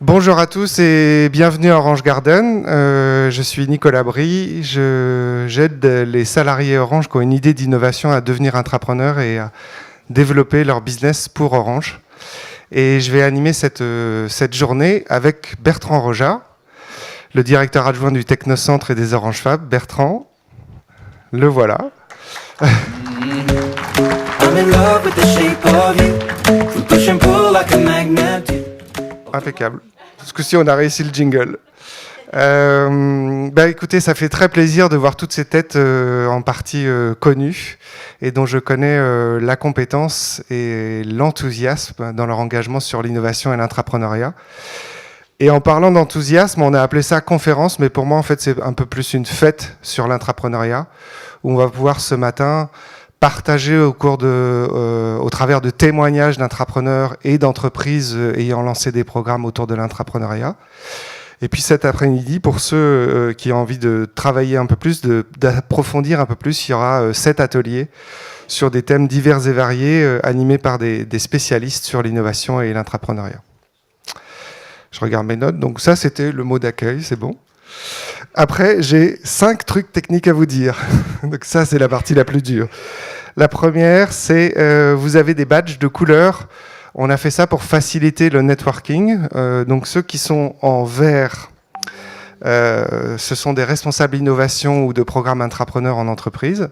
Bonjour à tous et bienvenue à Orange Garden. Je suis Nicolas Brie. J'aide les salariés Orange qui ont une idée d'innovation à devenir entrepreneurs et à développer leur business pour Orange. Et je vais animer cette journée avec Bertrand Roja, le directeur adjoint du Technocentre et des Orange Fab. Bertrand, le voilà. I'm in love with the shape of you. We push and pull like a magnet. Impeccable. Ce coup-ci, on a réussi le jingle. Écoutez, ça fait très plaisir de voir toutes ces têtes en partie connues et dont je connais la compétence et l'enthousiasme dans leur engagement sur l'innovation et l'entrepreneuriat. Et en parlant d'enthousiasme, on a appelé ça conférence, mais pour moi, en fait, c'est un peu plus une fête sur l'entrepreneuriat, où on va pouvoir ce matin partager au travers de témoignages d'entrepreneurs et d'entreprises ayant lancé des programmes autour de l'entrepreneuriat. Et puis cet après-midi, pour ceux qui ont envie de travailler un peu plus, d'approfondir un peu plus, il y aura 7 ateliers sur des thèmes divers et variés, animés par des spécialistes sur l'innovation et l'entrepreneuriat. Je regarde mes notes, donc ça c'était le mot d'accueil, c'est bon. Après, j'ai 5 trucs techniques à vous dire. Donc ça, c'est la partie la plus dure. La première, c'est vous avez des badges de couleur. On a fait ça pour faciliter le networking. Donc ceux qui sont en vert, ce sont des responsables innovation ou de programmes intrapreneurs en entreprise.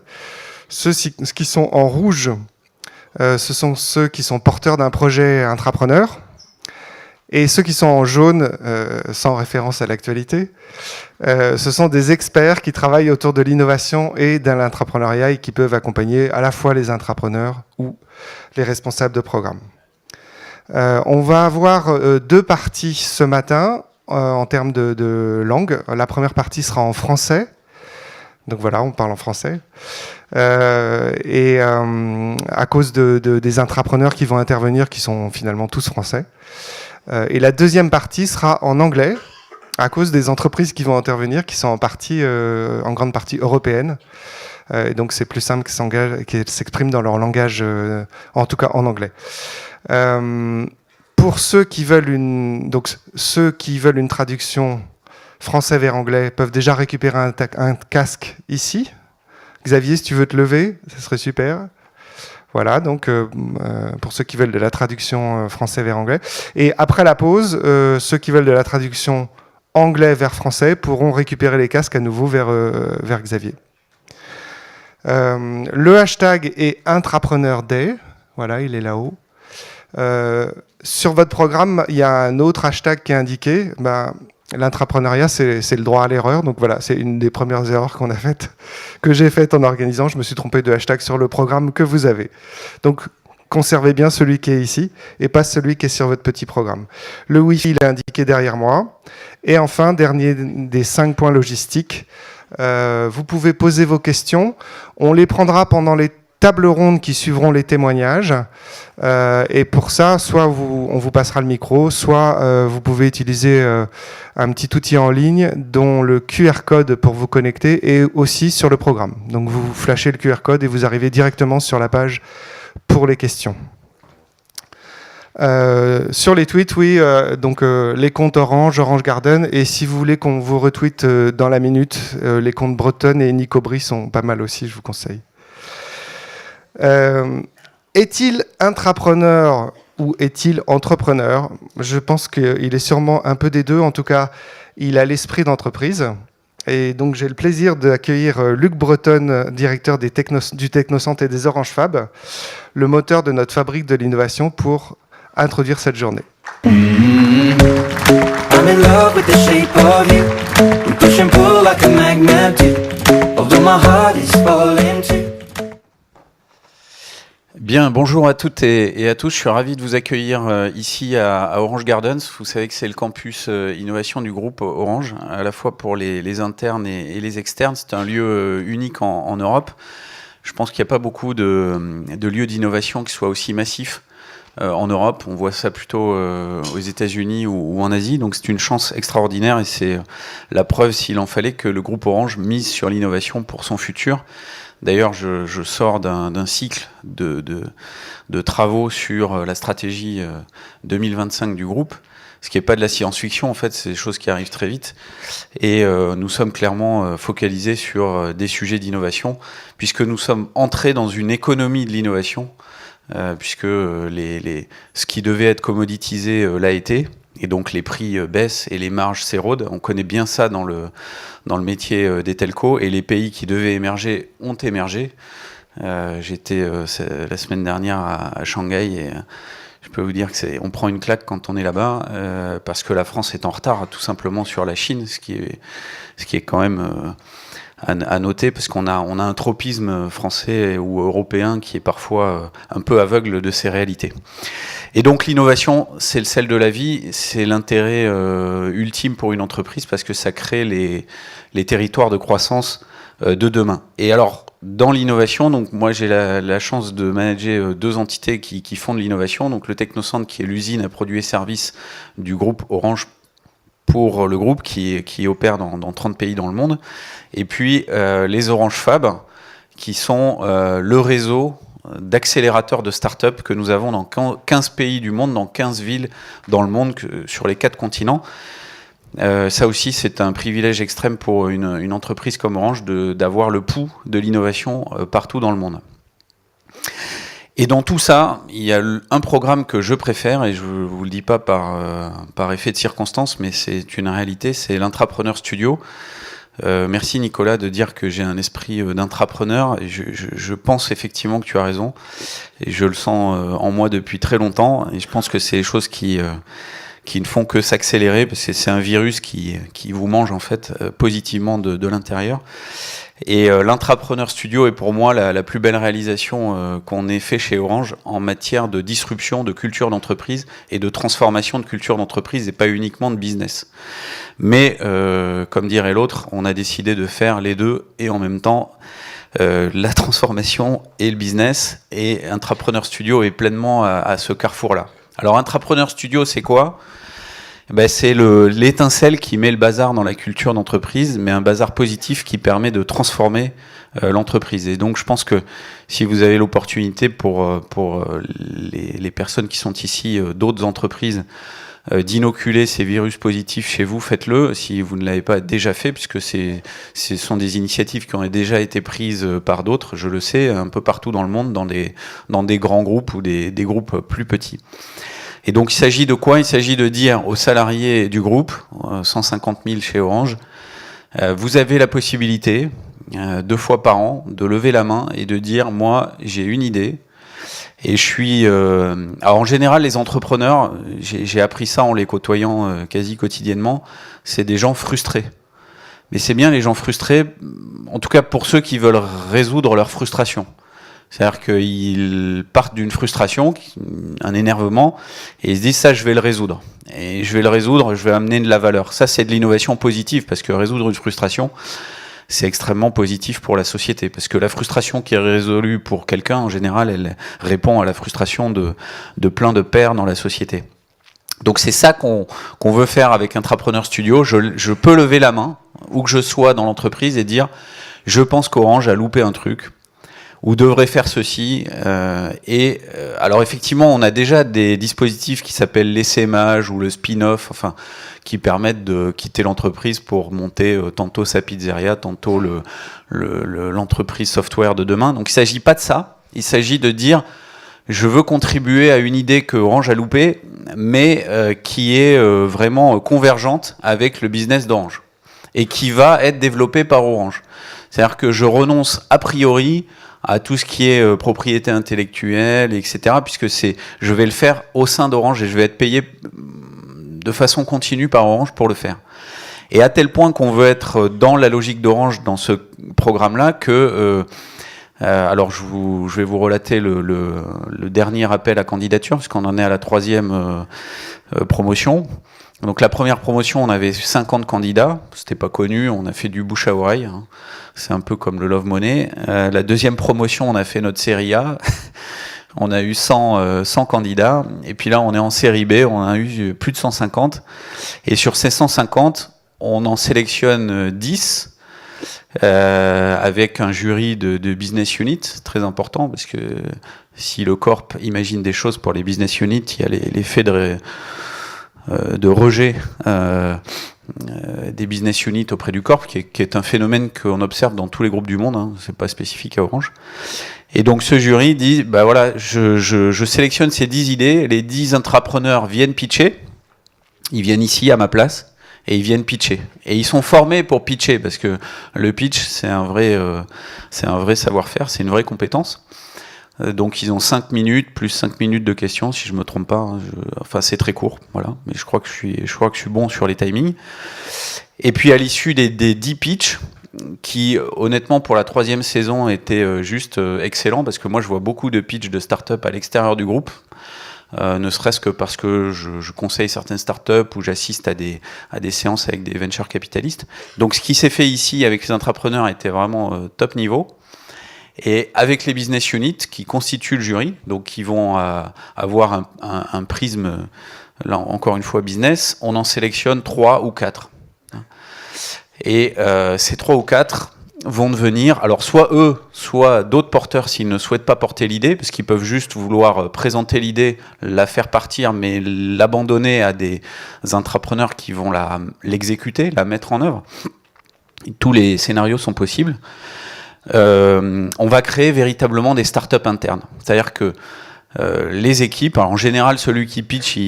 Ceux qui sont en rouge, ce sont ceux qui sont porteurs d'un projet intrapreneur. Et ceux qui sont en jaune, sans référence à l'actualité, ce sont des experts qui travaillent autour de l'innovation et de l'entrepreneuriat et qui peuvent accompagner à la fois les intrapreneurs ou les responsables de programme. On va avoir 2 parties ce matin en termes de langue. La première partie sera en français. Donc voilà, on parle en français. À cause des intrapreneurs qui vont intervenir, qui sont finalement tous français. Et la deuxième partie sera en anglais, à cause des entreprises qui vont intervenir, qui sont en grande partie européennes. Et donc c'est plus simple qu'elles s'expriment dans leur langage, en tout cas en anglais. Pour ceux qui veulent une traduction français vers anglais, peuvent déjà récupérer un casque ici. Xavier, si tu veux te lever, ce serait super. Voilà, donc pour ceux qui veulent de la traduction français vers anglais. Et après la pause, ceux qui veulent de la traduction anglais vers français pourront récupérer les casques à nouveau vers Xavier. Le hashtag est Intrapreneur Day. Voilà, il est là-haut. Sur votre programme, il y a un autre hashtag qui est indiqué. L'entrepreneuriat, c'est le droit à l'erreur. Donc voilà, c'est une des premières erreurs que j'ai faites en organisant. Je me suis trompé de hashtag sur le programme que vous avez. Donc, conservez bien celui qui est ici et pas celui qui est sur votre petit programme. Le Wi-Fi, il est indiqué derrière moi. Et enfin, dernier des 5 points logistiques, vous pouvez poser vos questions. On les prendra pendant les tables rondes qui suivront les témoignages. Et pour ça, soit on vous passera le micro, soit vous pouvez utiliser un petit outil en ligne dont le QR code pour vous connecter est aussi sur le programme. Donc vous flashez le QR code et vous arrivez directement sur la page pour les questions. Sur les tweets, oui, les comptes Orange Garden, et si vous voulez qu'on vous retweete dans la minute, les comptes Breton et Nico Brie sont pas mal aussi, je vous conseille. Est-il intrapreneur ou est-il entrepreneur? Je pense qu'il est sûrement un peu des deux. En tout cas, il a l'esprit d'entreprise. Et donc, j'ai le plaisir d'accueillir Luc Breton, directeur du Technocentre et des Orange Fab, le moteur de notre fabrique de l'innovation, pour introduire cette journée. I'm in love with the shape of you. We push and pull like a magnet do. Although my heart is falling too. Bien, bonjour à toutes et à tous. Je suis ravi de vous accueillir ici à Orange Gardens. Vous savez que c'est le campus innovation du groupe Orange, à la fois pour les internes et les externes. C'est un lieu unique en Europe. Je pense qu'il n'y a pas beaucoup de lieux d'innovation qui soient aussi massifs en Europe. On voit ça plutôt aux États-Unis ou en Asie. Donc c'est une chance extraordinaire et c'est la preuve, s'il en fallait, que le groupe Orange mise sur l'innovation pour son futur. D'ailleurs, je sors d'un cycle de travaux sur la stratégie 2025 du groupe. ce qui n'est pas de la science-fiction, en fait, c'est des choses qui arrivent très vite. Et nous sommes clairement focalisés sur des sujets d'innovation, puisque nous sommes entrés dans une économie de l'innovation, puisque ce qui devait être commoditisé l'a été, et donc les prix baissent et les marges s'érodent. On connaît bien ça dans le métier des telcos, et les pays qui devaient émerger ont émergé. J'étais la semaine dernière à Shanghai, et je peux vous dire que on prend une claque quand on est là-bas, parce que la France est en retard tout simplement sur la Chine, ce qui est quand même à noter, parce qu'on a un tropisme français ou européen qui est parfois un peu aveugle de ces réalités. Et donc l'innovation, c'est le sel de la vie, c'est l'intérêt ultime pour une entreprise, parce que ça crée les territoires de croissance de demain. Et alors, dans l'innovation, donc moi j'ai la chance de manager 2 entités qui font de l'innovation, donc le Technocentre, qui est l'usine à produits et services du groupe Orange pour le groupe qui opère dans 30 pays dans le monde, et puis les Orange Fab, qui sont le réseau d'accélérateurs de start-up que nous avons dans 15 pays du monde, dans 15 villes dans le monde, sur les 4 continents. Ça aussi, c'est un privilège extrême pour une entreprise comme Orange d'avoir le pouls de l'innovation partout dans le monde. Et dans tout ça, il y a un programme que je préfère, et je ne vous le dis pas par effet de circonstance, mais c'est une réalité, c'est l'Intrapreneur Studio. Merci Nicolas de dire que j'ai un esprit d'intrapreneur, et je pense effectivement que tu as raison, et je le sens en moi depuis très longtemps, et je pense que c'est les choses qui ne font que s'accélérer, parce que c'est un virus qui vous mange en fait positivement de l'intérieur. Et l'Intrapreneur Studio est pour moi la plus belle réalisation qu'on ait fait chez Orange en matière de disruption de culture d'entreprise et de transformation de culture d'entreprise, et pas uniquement de business. Mais comme dirait l'autre, on a décidé de faire les deux et en même temps la transformation et le business, et Intrapreneur Studio est pleinement à ce carrefour-là. Alors Intrapreneur Studio, c'est quoi ? C'est l'étincelle qui met le bazar dans la culture d'entreprise, mais un bazar positif qui permet de transformer l'entreprise. Et donc je pense que si vous avez l'opportunité pour les personnes qui sont ici, d'autres entreprises, d'inoculer ces virus positifs chez vous, faites-le si vous ne l'avez pas déjà fait, puisque ce sont des initiatives qui ont déjà été prises par d'autres, je le sais, un peu partout dans le monde, dans des grands groupes ou des groupes plus petits. Et donc il s'agit de quoi ? Il s'agit de dire aux salariés du groupe, 150 000 chez Orange, vous avez la possibilité, 2 fois par an, de lever la main et de dire, moi j'ai une idée, et je suis... Alors en général, les entrepreneurs, j'ai appris ça en les côtoyant quasi quotidiennement, c'est des gens frustrés. Mais c'est bien les gens frustrés, en tout cas pour ceux qui veulent résoudre leur frustration. C'est-à-dire qu'ils partent d'une frustration, un énervement, et ils se disent ça, je vais le résoudre. Et je vais le résoudre, je vais amener de la valeur. Ça, c'est de l'innovation positive, parce que résoudre une frustration, c'est extrêmement positif pour la société. Parce que la frustration qui est résolue pour quelqu'un, en général, elle répond à la frustration de plein de pairs dans la société. Donc c'est ça qu'on veut faire avec Intrapreneur Studio. Je peux lever la main, où que je sois dans l'entreprise, et dire, je pense qu'Orange a loupé un truc, ou devrait faire ceci. Alors effectivement, on a déjà des dispositifs qui s'appellent l'essaimage ou le spin-off, enfin, qui permettent de quitter l'entreprise pour monter tantôt sa pizzeria, tantôt l'entreprise software de demain. Donc il ne s'agit pas de ça. Il s'agit de dire, je veux contribuer à une idée que Orange a loupée, mais qui est vraiment convergente avec le business d'Orange et qui va être développée par Orange. C'est-à-dire que je renonce a priori à tout ce qui est propriété intellectuelle, etc., puisque je vais le faire au sein d'Orange et je vais être payé de façon continue par Orange pour le faire. Et à tel point qu'on veut être dans la logique d'Orange dans ce programme-là que... alors je vais vous relater le dernier appel à candidature, puisqu'on en est à la 3e promotion. Donc la première promotion, on avait 50 candidats, c'était pas connu, on a fait du bouche à oreille, hein. C'est un peu comme le Love Money. La deuxième promotion, on a fait notre série A, on a eu 100 candidats, et puis là on est en série B, on a eu plus de 150, et sur ces 150, on en sélectionne 10, avec un jury de business unit, très important, parce que si le corp imagine des choses pour les business units, il y a l'effet de rejet des business units auprès du corps, qui est un phénomène qu'on observe dans tous les groupes du monde, hein, c'est pas spécifique à Orange. Et donc ce jury dit, bah voilà, je sélectionne ces 10 idées, les 10 intrapreneurs viennent pitcher, ils viennent ici à ma place, et ils viennent pitcher. Et ils sont formés pour pitcher, parce que le pitch, c'est un vrai savoir-faire, c'est une vraie compétence. Donc ils ont 5 minutes, plus 5 minutes de questions, si je me trompe pas. Hein, enfin, c'est très court, voilà. Mais je crois que je suis bon sur les timings. Et puis à l'issue des 10 pitchs, qui honnêtement pour la 3e saison étaient juste excellents, parce que moi je vois beaucoup de pitchs de start-up à l'extérieur du groupe. Ne serait-ce que parce que je conseille certaines startups ou j'assiste à des séances avec des venture capitalistes. Donc ce qui s'est fait ici avec les entrepreneurs était vraiment top niveau. Et avec les business units qui constituent le jury, donc qui vont avoir un prisme, là encore une fois business, on en sélectionne 3 ou 4. Et ces 3 ou 4 vont devenir, alors soit eux, soit d'autres porteurs s'ils ne souhaitent pas porter l'idée, parce qu'ils peuvent juste vouloir présenter l'idée, la faire partir, mais l'abandonner à des intrapreneurs qui vont l'exécuter, la mettre en œuvre. Tous les scénarios sont possibles. On va créer véritablement des startups internes. C'est-à-dire que les équipes, alors en général celui qui pitch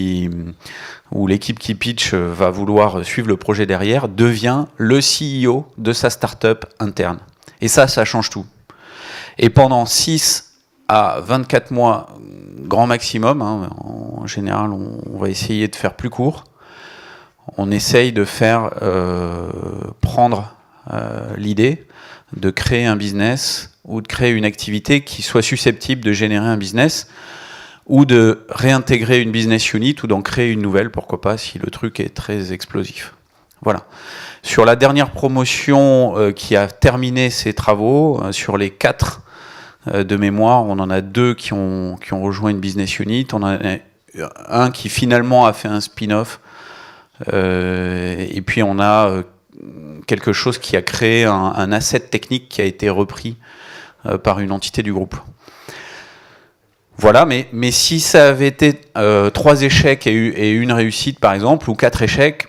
ou l'équipe qui pitch va vouloir suivre le projet derrière, devient le CEO de sa startup interne. Et ça change tout. Et pendant 6 à 24 mois, grand maximum, hein, en général on va essayer de faire plus court, on essaye de faire prendre l'idée de créer un business ou de créer une activité qui soit susceptible de générer un business ou de réintégrer une business unit ou d'en créer une nouvelle, pourquoi pas, si le truc est très explosif. Voilà. Sur la dernière promotion qui a terminé ses travaux, sur les 4 de mémoire, on en a 2 qui ont rejoint une business unit, on en a un qui finalement a fait un spin-off, et puis on a quelque chose qui a créé un asset technique qui a été repris par une entité du groupe. Voilà, mais si ça avait été 3 échecs et une réussite, par exemple, ou 4 échecs,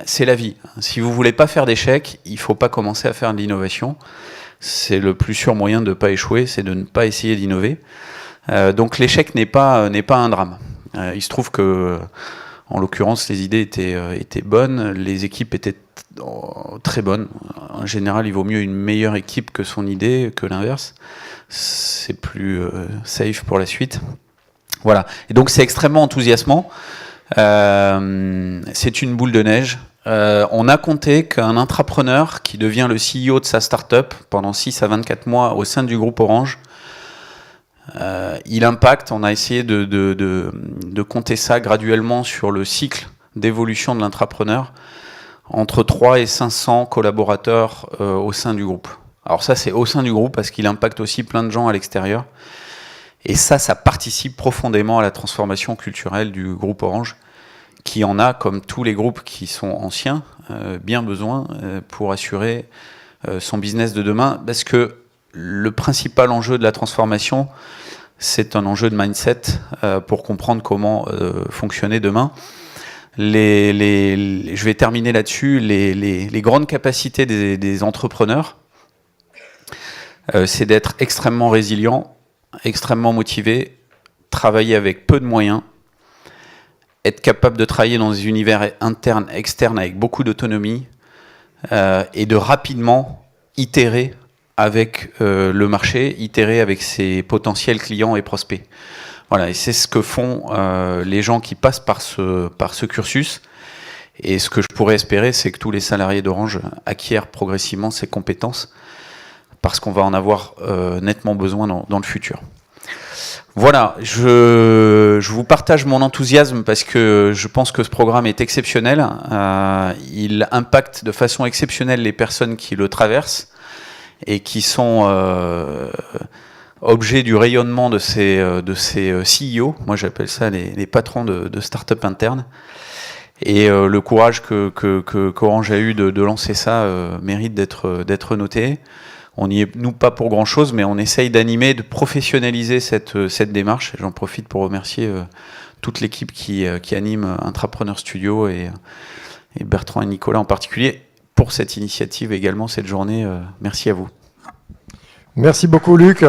c'est la vie. Si vous voulez pas faire d'échecs, il faut pas commencer à faire de l'innovation. C'est le plus sûr moyen de ne pas échouer, c'est de ne pas essayer d'innover. Donc l'échec n'est pas un drame. Il se trouve que, en l'occurrence, les idées étaient bonnes, les équipes étaient très bonnes. En général, il vaut mieux une meilleure équipe que son idée, que l'inverse. C'est plus safe pour la suite. Voilà. Et donc c'est extrêmement enthousiasmant. C'est une boule de neige. On a compté qu'un intrapreneur qui devient le CEO de sa start-up pendant 6 à 24 mois au sein du groupe Orange, il impacte, on a essayé de compter ça graduellement sur le cycle d'évolution de l'intrapreneur, entre 3 et 500 collaborateurs au sein du groupe. Alors ça, c'est au sein du groupe parce qu'il impacte aussi plein de gens à l'extérieur. Et ça participe profondément à la transformation culturelle du groupe Orange, qui en a, comme tous les groupes qui sont anciens, bien besoin pour assurer son business de demain. Parce que le principal enjeu de la transformation, c'est un enjeu de mindset pour comprendre comment fonctionner demain. Je vais terminer là-dessus. Les grandes capacités des entrepreneurs, c'est d'être extrêmement résilient, extrêmement motivé, travailler avec peu de moyens, être capable de travailler dans des univers internes, externes, avec beaucoup d'autonomie, et de rapidement itérer avec le marché, itérer avec ses potentiels clients et prospects. Voilà, et c'est ce que font les gens qui passent par ce cursus. Et ce que je pourrais espérer, c'est que tous les salariés d'Orange acquièrent progressivement ces compétences, parce qu'on va en avoir nettement besoin dans le futur. Voilà, je vous partage mon enthousiasme parce que je pense que ce programme est exceptionnel. Il impacte de façon exceptionnelle les personnes qui le traversent et qui sont objet du rayonnement de ces CEO. Moi, j'appelle ça les patrons de start-up internes. Et le courage qu'Orange a eu de lancer ça mérite d'être noté. On n'y est, nous, pas pour grand-chose, mais on essaye d'animer, de professionnaliser cette démarche. J'en profite pour remercier toute l'équipe qui anime Intrapreneur Studio et Bertrand et Nicolas en particulier pour cette initiative également cette journée. Merci à vous. Merci beaucoup Luc.